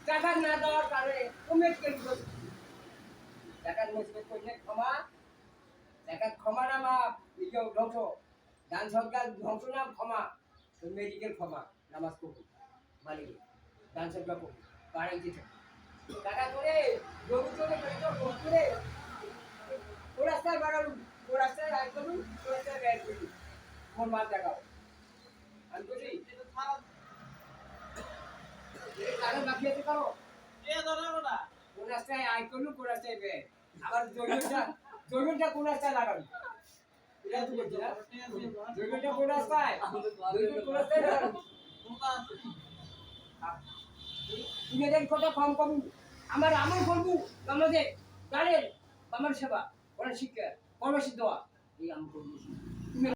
টাকা না দেওয়ার কারণে মেডিকেল টাকা মেডিকেল করলে ক্ষমা টাকা ক্ষমা না মা ধ্বংস দান সরকার ধ্বংস না ক্ষমা মেডিকেল ক্ষমা নামাজ পড়ুন মালিক দান সরকার পড়ুন বাড়াই দিতে টাকা করে রোগ চলে করে ও রাস্তায় বাড়ালুন ও রাস্তায় রায় করুন ও রাস্তায় ব্যয় করুন কোন মাল দেখাও আমি বলি টাকা মাফিয়াতে করো কোন রাস্তায় আয় করলু কোন রাস্তায় ব্যয় আবার জৈবনটা কোন রাস্তায় লাগাবি এটা তো বলছি না জৈবনটা কোন রাস্তায় জৈবন কোন রাস্তায় লাগাবি তুমি এদের কথা কম কম আমার আমল করবো আমাদের গানের আমার সেবা ওরা শিক্ষা কর্মসিদ্ধ এই আমি করবো